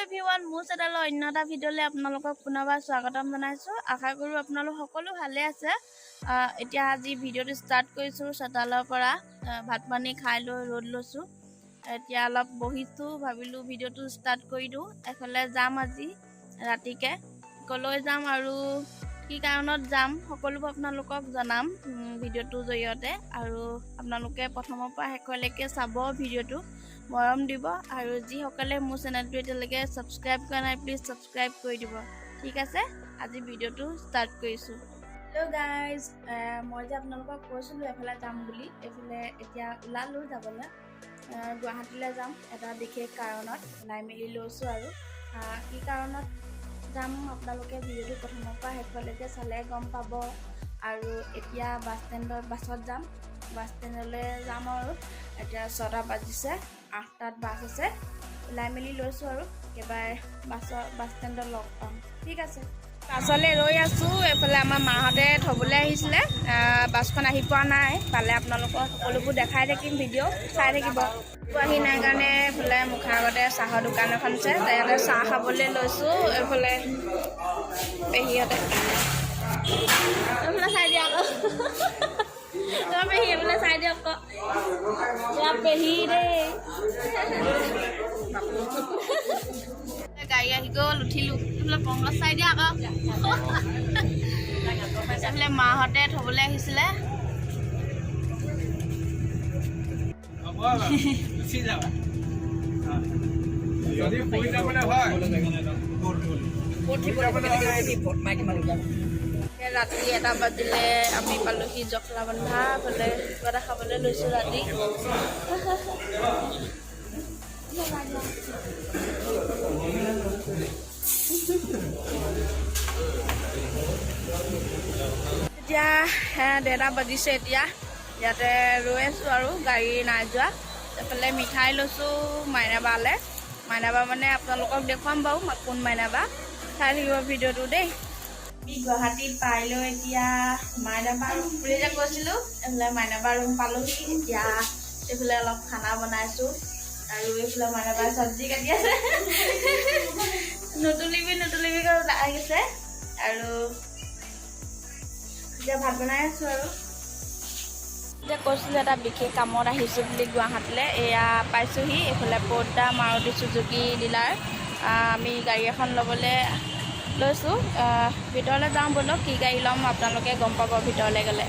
Everyone মোৰ চেনেলৰ অন্য এটা ভিডিঅ'লৈ আপোনালোকক পুনৰবাৰ স্বাগতম জনাইছোঁ। আশা কৰোঁ আপোনালোক সকলো ভালে আছে। এতিয়া আজি ভিডিঅ'টো ষ্টাৰ্ট কৰিছোঁ চোতালৰ পৰা। ভাত পানী খাই লৈ ৰ'দ লৈছোঁ। এতিয়া অলপ বহিছোঁ, ভাবিলোঁ ভিডিঅ'টো ষ্টাৰ্ট কৰি দিওঁ। এফালে যাম আজি ৰাতিকৈ, ক'লৈ যাম আৰু কি কাৰণত যাম সকলোবোৰ আপোনালোকক জনাম ভিডিঅ'টোৰ জৰিয়তে। আৰু আপোনালোকে প্ৰথমৰ পৰা শেষলৈকে চাব, ভিডিঅ'টো মৰম দিব। আৰু যিসকলে মোৰ চেনেলটো এতিয়ালৈকে ছাবস্ক্ৰাইব কৰা নাই প্লিজ ছাবস্ক্ৰাইব কৰি দিব। ঠিক আছে, আজি ভিডিঅ'টো ষ্টাৰ্ট কৰিছোঁ। হেল্ল' গাইজ, মই যে আপোনালোকক কৈছিলোঁ এফালে যাম বুলি, এইফালে এতিয়া ওলালোঁ যাবলৈ। গুৱাহাটীলৈ যাম এটা বিশেষ কাৰণত, ওলাই মেলি লৈছোঁ। আৰু কি কাৰণত যাম আপোনালোকে ভিডিঅ'টো প্ৰথমৰ পৰা শেষলৈকে চালে গম পাব। আৰু এতিয়া বাছত যাম, বাছ ষ্টেণ্ডলৈ যাম। আৰু এতিয়া 6টা বাজিছে, 8টাত বাছ আছে। ওলাই মেলি লৈছোঁ আৰু একেবাৰে বাছ ষ্টেণ্ডত লগ পাম। ঠিক আছে, বাছলৈ ৰৈ আছোঁ। এইফালে আমাৰ মাহঁতে থ'বলৈ আহিছিলে, বাছখন আহি পোৱা নাই। পালে আপোনালোকক সকলোবোৰ দেখাই থাকিম, ভিডিঅ' চাই থাকিব। আহি নাই কাৰণে এইফালে মুখৰ আগতে চাহৰ দোকান এখন আছে, তাতে চাহ খাবলৈ লৈছোঁ। এইফালে পেহীহঁতে এইফালে চাই দিয়া আকৌ, পেহী এইফালে চাই দিয়ক আকৌ, ইয়াৰ পেহী দেই। গাড়ী আহি গ'ল, উঠিলোঁ। এইফালে পংকজ চাই দিয়া আকৌ। এইফালে মাহঁতে থ'বলৈ আহিছিলে। ৰাতি 1টা বাজিলে আমি পালোহি জখলাবন্ধা। বোলে কিবা এটা খাবলৈ লৈছোঁ ৰাতি। এতিয়া 1:30 বাজিছে। এতিয়া ইয়াতে ৰৈ আছোঁ আৰু গাড়ী নাই যোৱা। এইফালে মিঠাই লৈছোঁ মাইনাবালৈ। মাইনাবা মানে আপোনালোকক দেখুৱাম বাৰু কোন মাইনাবা, চাই থাকিব ভিডিঅ'টো দেই। আমি গুৱাহাটীত পাই লৈ এতিয়া মাইনাবা ৰুম বুলি যে কৈছিলোঁ, এইফালে মাইনাবা ৰুম পালোহি। এতিয়া এইফালে অলপ খানা বনাইছোঁ আৰু এইফালে মাইনাবাই চব্জি কাটি আছে। নুতুলিবি লাগিছে। আৰু এতিয়া ভাত বনাই আছোঁ। আৰু এতিয়া কৈছিলোঁ এটা বিশেষ কামত আহিছোঁ বুলি গুৱাহাটীলৈ। এয়া পাইছোঁহি, এইফালে পদ্দা মাৰুতি চুজুকি ডিলাৰ। আমি গাড়ী এখন ল'বলৈ লৈছোঁ। ভিতৰলৈ যাওঁ ব'লক, কি গাড়ী ল'ম আপোনালোকে গম পাব ভিতৰলৈ গ'লে।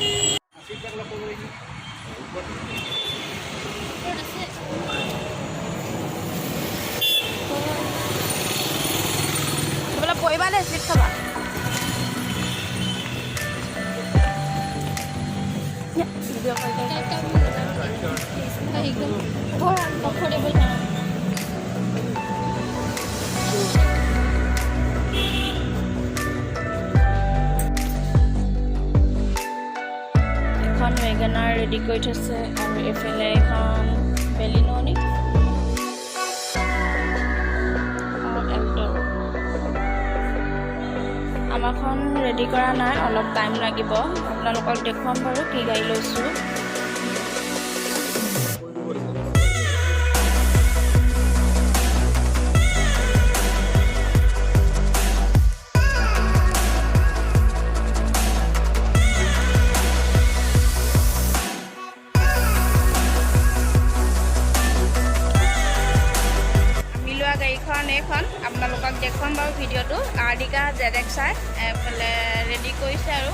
বোলে পৰিবা দেই, চিট খাবা। এখন ৱেগনাৰ ৰেডি কৰি থৈছে আৰু এইফালে এখন বেলিনো নি আমাৰখন ৰেডি কৰা নাই, অলপ টাইম লাগিব। আপোনালোকক দেখুৱাম বাৰু কি গাড়ী লৈছোঁ। গাড়ীখন এইখন আপোনালোকক দেখুৱাম বাৰু ভিডিঅ'টো। আৰ্টিকা ZX-R এইফালে ৰেডি কৰিছে আৰু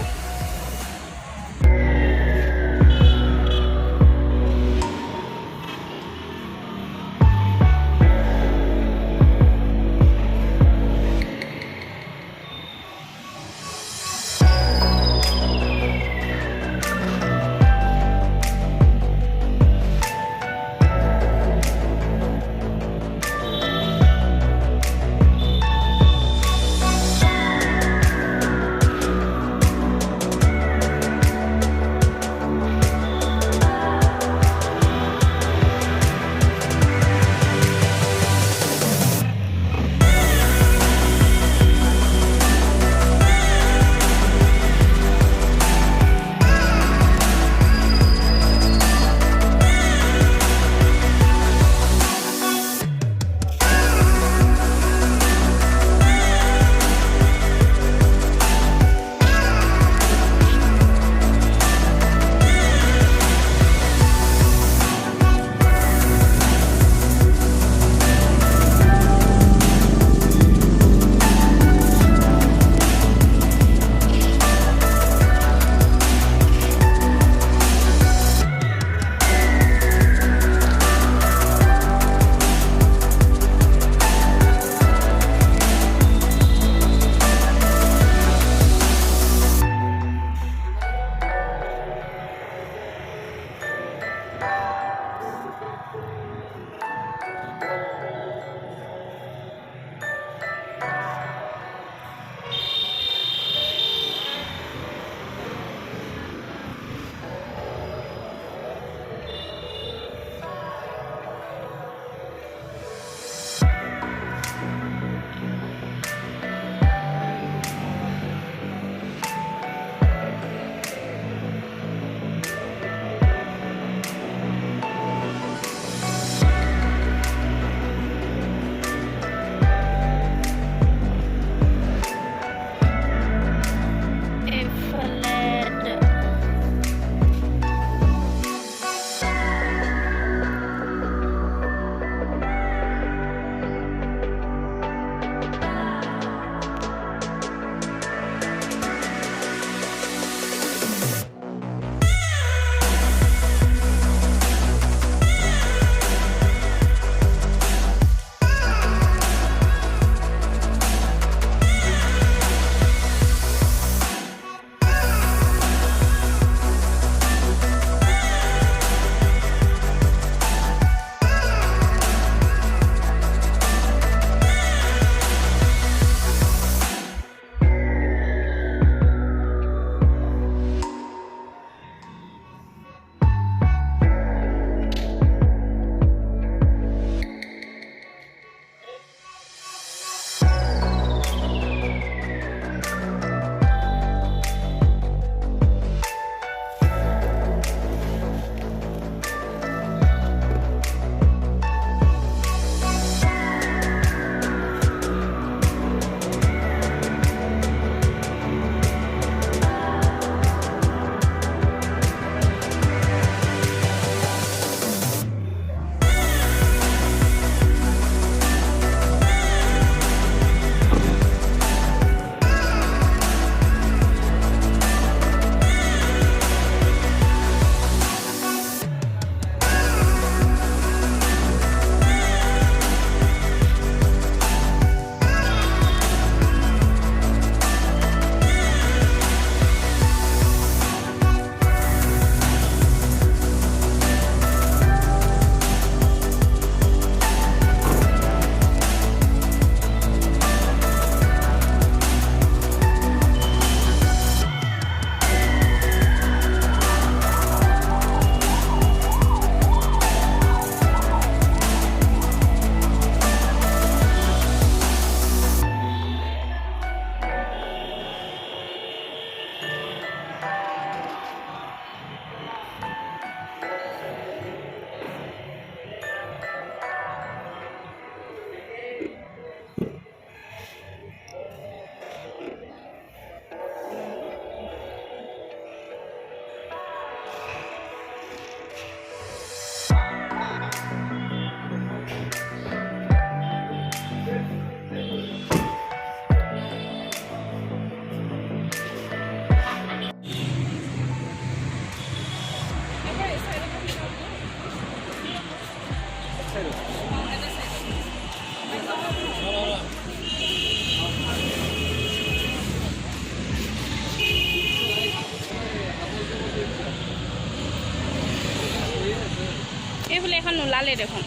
সোমালেই দেখোন।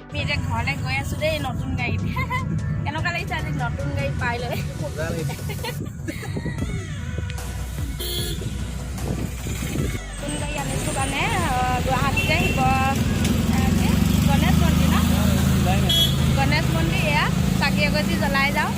আমি এতিয়া ঘৰলৈ গৈ আছোঁ দেই নতুন গাড়ীত কেনেকুৱা লাগিছে আজি নতুন গাড়ী পাই লৈ নতুন গাড়ী আনিছোঁ কাৰণে গুৱাহাটীতে গণেশ মন্দিৰ ন গণেশ মন্দিৰ এয়া চাকি এগছি জ্বলাই যাওঁ।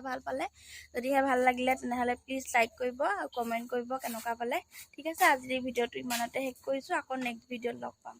খাই ভাল পালে যদিহে ভাল লাগিলে তেনেহ'লে প্লিজ লাইক কৰিব আৰু কমেণ্ট কৰিব কেনেকুৱা পালে। ঠিক আছে, আজিৰ ভিডিঅ'টো ইমানতে শেষ কৰিছোঁ। আকৌ নেক্সট ভিডিঅ'ত লগ পাম।